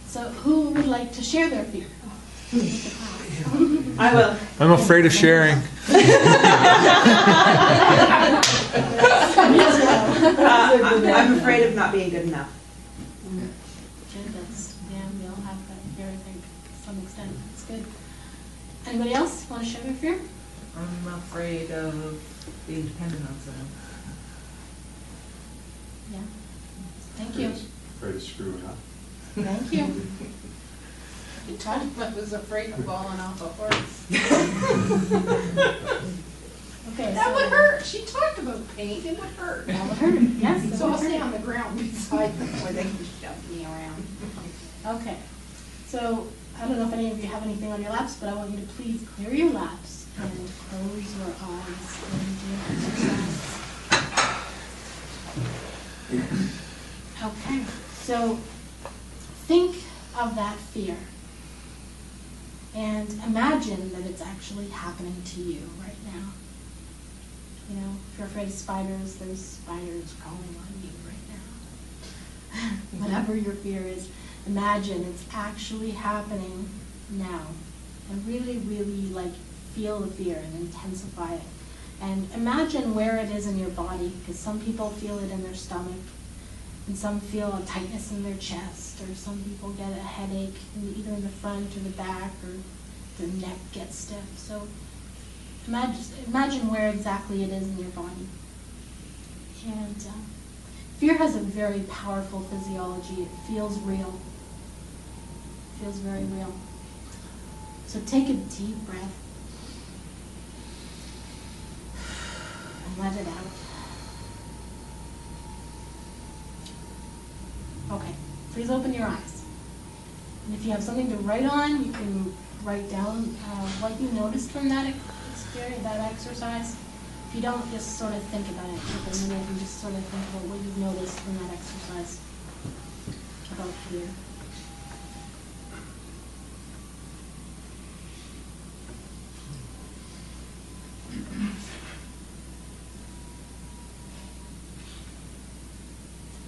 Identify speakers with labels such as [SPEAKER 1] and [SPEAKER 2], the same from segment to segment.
[SPEAKER 1] So who would like to share their fear?
[SPEAKER 2] I will.
[SPEAKER 3] I'm afraid of sharing.
[SPEAKER 2] I'm afraid of not being good enough.
[SPEAKER 1] Yeah, we all have that fear, I think, to some extent. It's good. Anybody else want to share their fear?
[SPEAKER 4] I'm afraid of being dependent on someone.
[SPEAKER 1] Yeah. Thank you.
[SPEAKER 5] Afraid of screwing up.
[SPEAKER 1] Thank you.
[SPEAKER 6] The time I was afraid of falling off a horse.
[SPEAKER 1] Okay.
[SPEAKER 6] That
[SPEAKER 1] so
[SPEAKER 6] would hurt. She talked about pain. It would hurt.
[SPEAKER 1] That would hurt. Yes.
[SPEAKER 6] So I'll stay on the ground beside them where they can shove me around.
[SPEAKER 1] Okay. So I don't know if any of you have anything on your laps, but I want you to please clear your laps and close your eyes and do an exercise. Okay. So think of that fear and imagine that it's actually happening to you right now. You know, if you're afraid of spiders, there's spiders crawling on you right now. Whatever your fear is, imagine it's actually happening now. And really, really feel the fear and intensify it. And imagine where it is in your body, because some people feel it in their stomach, and some feel a tightness in their chest, or some people get a headache either in the front or the back, or their neck gets stiff. So imagine where exactly it is in your body. And fear has a very powerful physiology. It feels real. It feels very real. So take a deep breath and let it out. Okay, please open your eyes. And if you have something to write on, you can write down what you noticed from that experience, that exercise. If you don't, just sort of think about it for a minute and just sort of think about what you've noticed from that exercise about fear.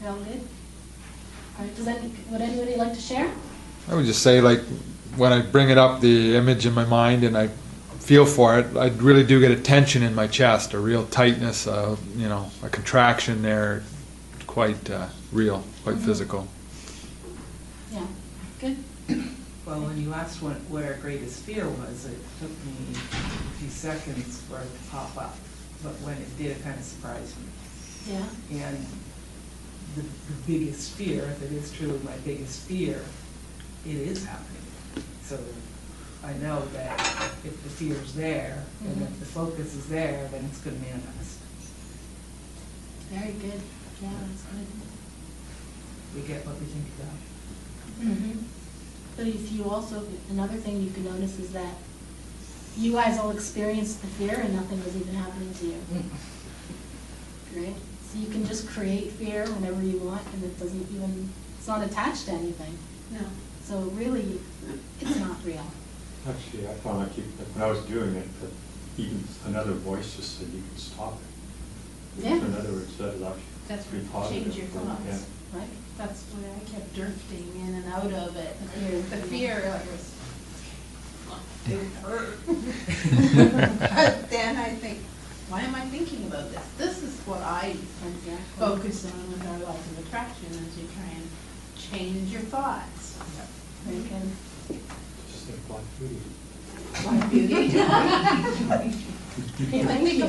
[SPEAKER 1] You all good? All right, would anybody like to share?
[SPEAKER 3] I would just say, when I bring it up, the image in my mind, and I feel for it, I really do get a tension in my chest, a real tightness, a contraction there, quite real, quite physical.
[SPEAKER 1] Yeah, good.
[SPEAKER 4] Well, when you asked what our greatest fear was, it took me a few seconds for it to pop up. But when it did, it kind of surprised me.
[SPEAKER 1] Yeah.
[SPEAKER 4] And the biggest fear, if it is truly my biggest fear, it is happening. So I know that if the fear is there, and if the focus is there, then it's going to manifest.
[SPEAKER 1] Very good. Yeah, that's good.
[SPEAKER 4] We get what we think about.
[SPEAKER 1] But if you also, another thing you can notice is that you guys all experienced the fear and nothing was even happening to you. Right? So you can just create fear whenever you want, and it's not attached to anything.
[SPEAKER 6] No.
[SPEAKER 1] So really, it's not real.
[SPEAKER 5] Actually, I found when I was doing it, that even another voice just said you can stop it.
[SPEAKER 1] Yeah.
[SPEAKER 5] So in other words, that is actually
[SPEAKER 6] That's
[SPEAKER 5] pretty
[SPEAKER 6] right.
[SPEAKER 5] positive.
[SPEAKER 6] Change your thoughts.
[SPEAKER 5] Yeah.
[SPEAKER 1] Right?
[SPEAKER 6] That's why I kept drifting in and out of it. The fear was, it hurt. But then I think, why am I thinking about this? This is what I focus on with our laws of attraction, as you try and change your thoughts.
[SPEAKER 1] Very good.
[SPEAKER 5] Just think Black Beauty.
[SPEAKER 6] Black Beauty.
[SPEAKER 1] Okay, thank you.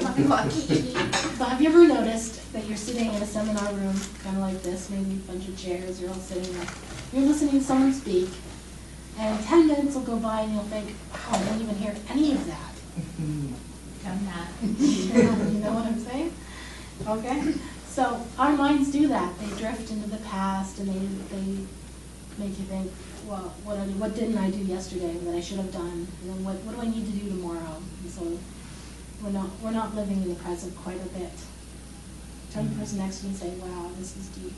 [SPEAKER 1] So have you ever noticed that you're sitting in a seminar room, kind of like this, maybe a bunch of chairs, you're all sitting there, you're listening to someone speak, and 10 minutes will go by and you'll think, oh, I didn't even hear any of that.
[SPEAKER 6] Done that.
[SPEAKER 1] You know what I'm saying? Okay? So our minds do that. They drift into the past and they make you think, well, what didn't I do yesterday that I should have done? And then what do I need to do tomorrow? And so we're not living in the present quite a bit. Turn to the person next to you and say, wow, this is deep.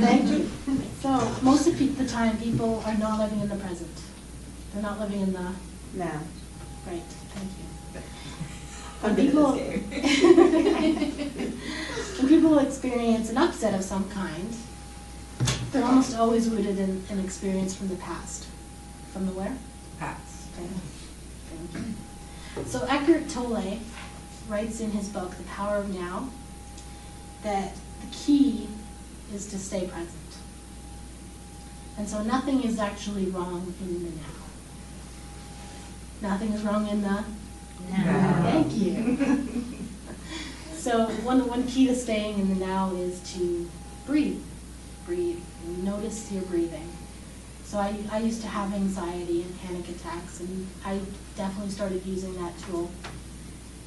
[SPEAKER 1] Thank you. So most of the time, people are not living in the present. They're not living in the
[SPEAKER 2] Now.
[SPEAKER 1] right. Thank you.
[SPEAKER 2] I'm
[SPEAKER 1] When people people experience an upset of some kind, they're almost always rooted in an experience from the past. From the where?
[SPEAKER 4] Hats.
[SPEAKER 1] Okay. Thank you. So Eckhart Tolle writes in his book, The Power of Now, that the key is to stay present. And so nothing is actually wrong in the now. Nothing is wrong in the
[SPEAKER 4] Now.
[SPEAKER 1] Thank you. So one key to staying in the now is to breathe. Breathe. Notice your breathing. So I used to have anxiety and panic attacks, and I definitely started using that tool.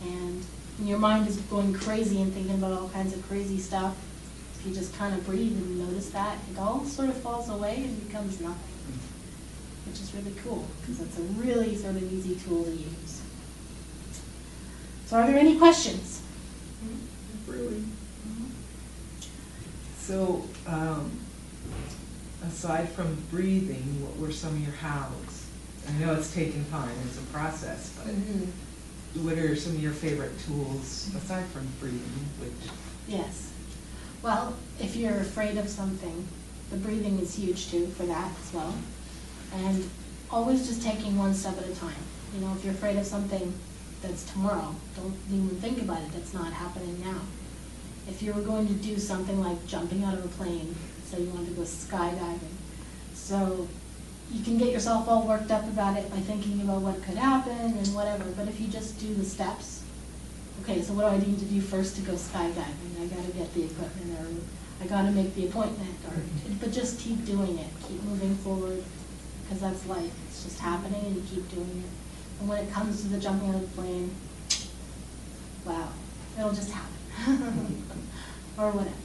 [SPEAKER 1] And when your mind is going crazy and thinking about all kinds of crazy stuff, if you just kind of breathe and notice that, it all sort of falls away and becomes nothing, which is really cool, because it's a really sort of easy tool to use. So are there any questions?
[SPEAKER 4] Really? So, aside from breathing, what were some of your hows? I know it's taken time, it's a process, but what are some of your favorite tools aside from breathing, which?
[SPEAKER 1] Yes. Well, if you're afraid of something, the breathing is huge too for that as well. And always just taking one step at a time. You know, if you're afraid of something that's tomorrow, don't even think about it, that's not happening now. If you were going to do something like jumping out of a plane, say you wanted to go skydiving, so you can get yourself all worked up about it by thinking about what could happen and whatever, but if you just do the steps, okay, so what do I need to do first to go skydiving? I gotta get the equipment, or I gotta make the appointment, but just keep doing it, keep moving forward, because that's life, it's just happening and you keep doing it. And when it comes to the jumping out of the plane, wow, it'll just happen. Or whatever.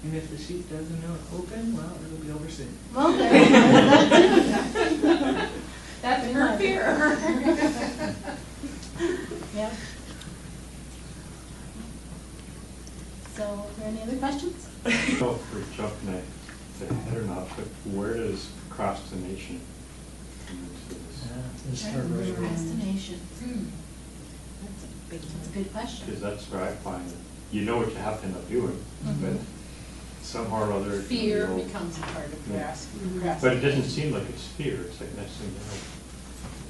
[SPEAKER 4] And if the chute doesn't open, well, it'll be over soon.
[SPEAKER 1] Well, there you go.
[SPEAKER 6] That's her fear.
[SPEAKER 1] Yep. So, are there any other questions?
[SPEAKER 5] I don't know if we're jumping ahead or not, but where does procrastination come into this?
[SPEAKER 1] Procrastination.
[SPEAKER 6] That's
[SPEAKER 1] That's a good question.
[SPEAKER 5] Because that's where I find that you know what you have to end up doing, but somehow or other.
[SPEAKER 6] Fear
[SPEAKER 5] you'll-
[SPEAKER 6] becomes a part of
[SPEAKER 5] Yeah.
[SPEAKER 6] procrastination.
[SPEAKER 5] But it doesn't seem like it's fear, it's like next thing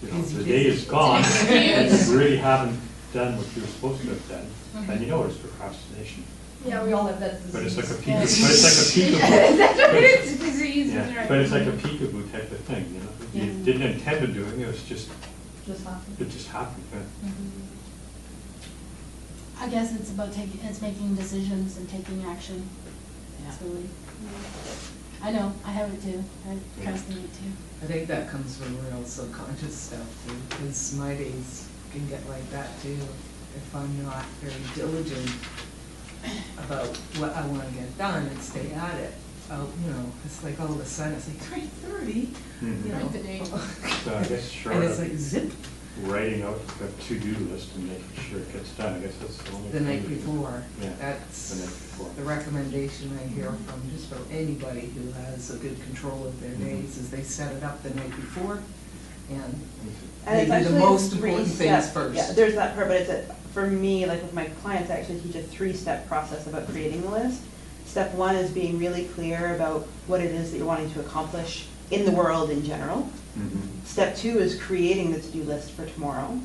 [SPEAKER 5] you know,
[SPEAKER 4] Busy,
[SPEAKER 5] the day is
[SPEAKER 4] busy.
[SPEAKER 5] gone,
[SPEAKER 6] It's an
[SPEAKER 5] and
[SPEAKER 6] excuse.
[SPEAKER 5] you really haven't done what you were supposed to have done, and you know it's procrastination.
[SPEAKER 6] Yeah, we all have that disease.
[SPEAKER 5] But it's like a
[SPEAKER 1] Yeah.
[SPEAKER 5] peekaboo, but it's like a peekaboo.
[SPEAKER 6] That's what it is, disease,
[SPEAKER 5] Yeah,
[SPEAKER 6] right.
[SPEAKER 5] but it's like a peekaboo type of thing, you know? You
[SPEAKER 1] Yeah.
[SPEAKER 5] didn't intend to doing it, it was just,
[SPEAKER 6] Just happened.
[SPEAKER 5] it just happened. Yeah.
[SPEAKER 1] I guess it's about making decisions and taking action.
[SPEAKER 6] Yeah.
[SPEAKER 1] It's really, I know, I have it too. I procrastinate too.
[SPEAKER 4] I think that comes from real subconscious stuff too, because my days can get like that too. If I'm not very diligent about what I want to get done and stay at it, you know, it's like all of a sudden it's like 3:30, you know.
[SPEAKER 6] Right, the day.
[SPEAKER 5] So I guess short
[SPEAKER 4] And it's
[SPEAKER 5] of
[SPEAKER 4] like zip,
[SPEAKER 5] writing out a to-do list and making sure it gets done, I guess that's the only.
[SPEAKER 4] the
[SPEAKER 5] thing
[SPEAKER 4] night
[SPEAKER 5] we do.
[SPEAKER 4] before.
[SPEAKER 5] Yeah,
[SPEAKER 4] That's
[SPEAKER 5] the night before.
[SPEAKER 4] the recommendation I hear from just about anybody who has a good control of their days, is they set it up the night before and
[SPEAKER 2] And it's
[SPEAKER 4] they do the
[SPEAKER 2] actually
[SPEAKER 4] most
[SPEAKER 2] a
[SPEAKER 4] important
[SPEAKER 2] three-step-
[SPEAKER 4] things first.
[SPEAKER 2] Yeah, there's that part, but for me, like with my clients, I actually teach a 3-step process about creating the list. Step 1 is being really clear about what it is that you're wanting to accomplish in the world in general.
[SPEAKER 5] Mhm.
[SPEAKER 2] Step 2 is creating the to-do list for tomorrow.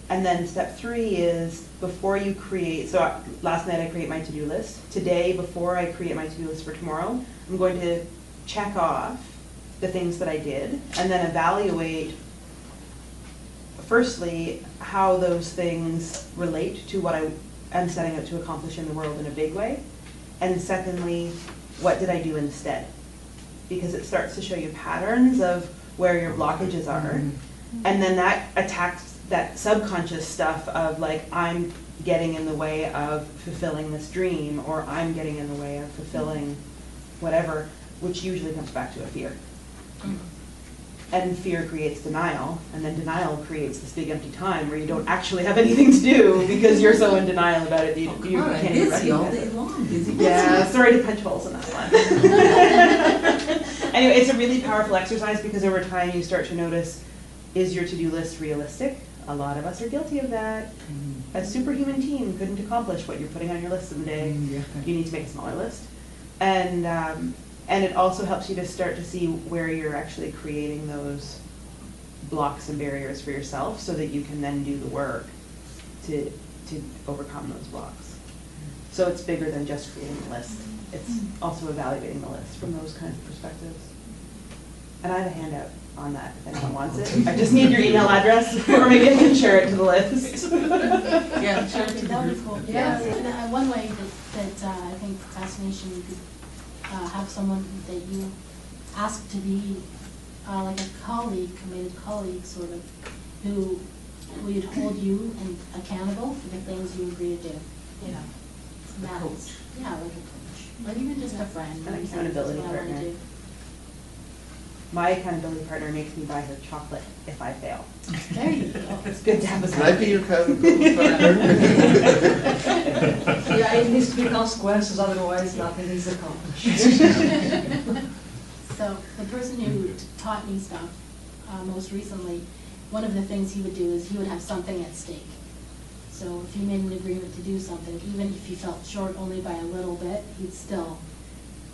[SPEAKER 2] And then step 3 is before you create, so last night I create my to-do list. Today, before I create my to-do list for tomorrow, I'm going to check off the things that I did and then evaluate, firstly, how those things relate to what I am setting out to accomplish in the world in a big way. And secondly, what did I do instead? Because it starts to show you patterns of where your blockages are. And then that attacks that subconscious stuff of like, I'm getting in the way of fulfilling this dream, or I'm getting in the way of fulfilling whatever, which usually comes back to a fear. And fear creates denial, and then denial creates this big empty time where you don't actually have anything to do because you're so in denial about it that you can't even
[SPEAKER 4] busy all
[SPEAKER 2] recognize
[SPEAKER 4] day
[SPEAKER 2] it.
[SPEAKER 4] long, busy.
[SPEAKER 2] Yeah, sorry to punch holes in that one. Anyway, it's a really powerful exercise because over time you start to notice, is your to-do list realistic? A lot of us are guilty of that.
[SPEAKER 4] Mm-hmm.
[SPEAKER 2] A superhuman team couldn't accomplish what you're putting on your list of the day.
[SPEAKER 4] Yeah.
[SPEAKER 2] You need to make a smaller list. And it also helps you to start to see where you're actually creating those blocks and barriers for yourself so that you can then do the work to overcome those blocks. So it's bigger than just creating a list. It's also evaluating the list from those kinds of perspectives. And I have a handout on that if anyone wants it. I just need your email address, or maybe I can share it to the list.
[SPEAKER 4] Yeah, sure.
[SPEAKER 1] That would be cool.
[SPEAKER 6] Yeah.
[SPEAKER 1] And one way that I think procrastination, you could have someone that you ask to be like a colleague, committed colleague, sort of, who would hold you accountable for the things you agree to do. You know,
[SPEAKER 4] A
[SPEAKER 1] That's-
[SPEAKER 4] coach.
[SPEAKER 1] Yeah, like a coach, or even just a friend.
[SPEAKER 2] An
[SPEAKER 1] who says,
[SPEAKER 2] accountability
[SPEAKER 1] "This is what I wanna
[SPEAKER 2] partner."
[SPEAKER 1] do."
[SPEAKER 2] My accountability partner makes me buy her chocolate if I fail.
[SPEAKER 1] There you go.
[SPEAKER 2] It's good to have a
[SPEAKER 7] Can I be your accountability partner?
[SPEAKER 8] Yeah, it needs to be consequences, otherwise nothing is accomplished.
[SPEAKER 1] So the person who taught me stuff most recently, one of the things he would do is he would have something at stake. So if you made an agreement to do something, even if you felt short only by a little bit, he'd still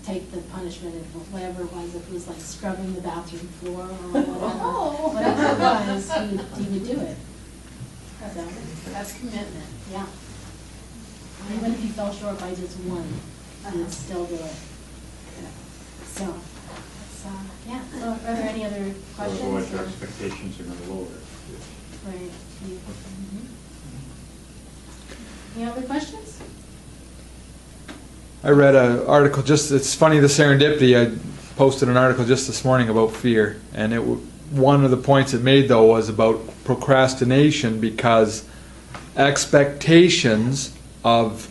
[SPEAKER 1] take the punishment of whatever it was. If it was like scrubbing the bathroom floor or
[SPEAKER 6] Oh.
[SPEAKER 1] whatever it was, he would do it. So,
[SPEAKER 6] That's commitment.
[SPEAKER 1] yeah. Even if you fell short by just one, you'd still do it. So, it's, yeah. So are there any other questions?
[SPEAKER 5] Otherwise, your
[SPEAKER 1] or-
[SPEAKER 5] expectations are going to lower.
[SPEAKER 1] Right. Any other questions?
[SPEAKER 3] I read an article, it's funny, the serendipity, I posted an article just this morning about fear, and one of the points it made, though, was about procrastination, because expectations of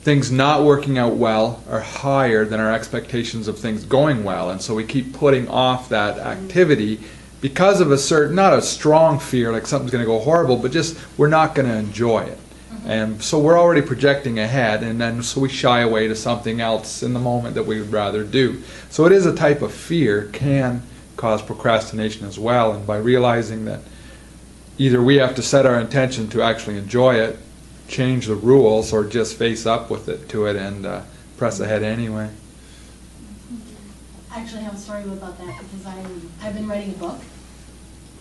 [SPEAKER 3] things not working out well are higher than our expectations of things going well, and so we keep putting off that activity because of a certain, not a strong fear, like something's going to go horrible, but just we're not going to enjoy it. And so we're already projecting ahead, and then so we shy away to something else in the moment that we would rather do. So it is a type of fear, can cause procrastination as well, and by realizing that either we have to set our intention to actually enjoy it, change the rules, or just face up with it to it and press ahead anyway.
[SPEAKER 1] I actually have a story about that because I've been writing a book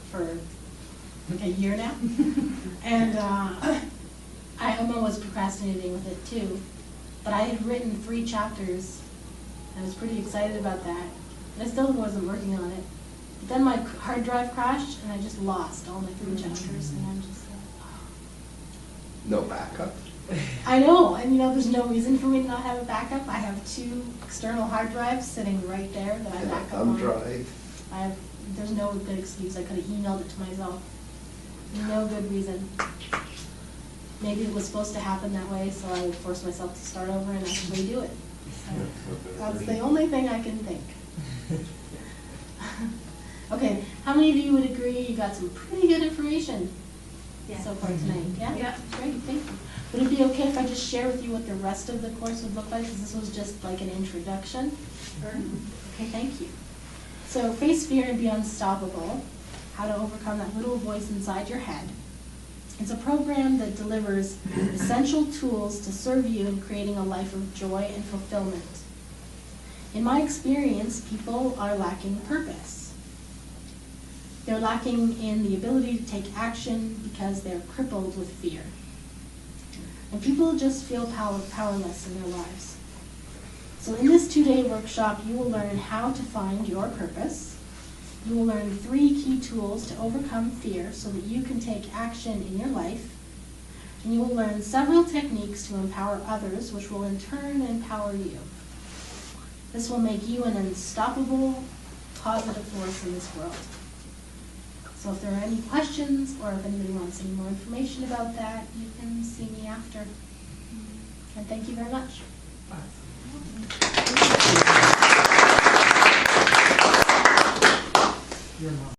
[SPEAKER 1] for like a year now. And Emma was procrastinating with it too. But I had written 3 chapters. I was pretty excited about that. But I still wasn't working on it. But then my hard drive crashed and I just lost all my 3 chapters. And I'm just like, oh.
[SPEAKER 7] No backup?
[SPEAKER 1] I know, and there's no reason for me to not have a backup. I have 2 external hard drives sitting right there that I back up on.
[SPEAKER 7] I'm dry.
[SPEAKER 1] There's no good excuse. I could have emailed it to myself. No good reason. Maybe it was supposed to happen that way, so I would force myself to start over and actually do it. So that's the only thing I can think. Okay, how many of you would agree you got some pretty good information so far tonight? Yeah?
[SPEAKER 6] Yeah.
[SPEAKER 1] Great, thank you. Would it be okay if I just share with you what the rest of the course would look like? Because this was just like an introduction.
[SPEAKER 6] Sure.
[SPEAKER 1] Okay, thank you. So face fear and be unstoppable, how to overcome that little voice inside your head. It's a program that delivers essential tools to serve you in creating a life of joy and fulfillment. In my experience, people are lacking purpose. They're lacking in the ability to take action because they're crippled with fear. And people just feel powerless in their lives. So in this 2-day workshop, you will learn how to find your purpose. You will learn 3 key tools to overcome fear so that you can take action in your life. And you will learn several techniques to empower others, which will in turn empower you. This will make you an unstoppable, positive force in this world. So if there are any questions, or if anybody wants any more information about that, you can see me after. And thank you very much.
[SPEAKER 4] Your mom.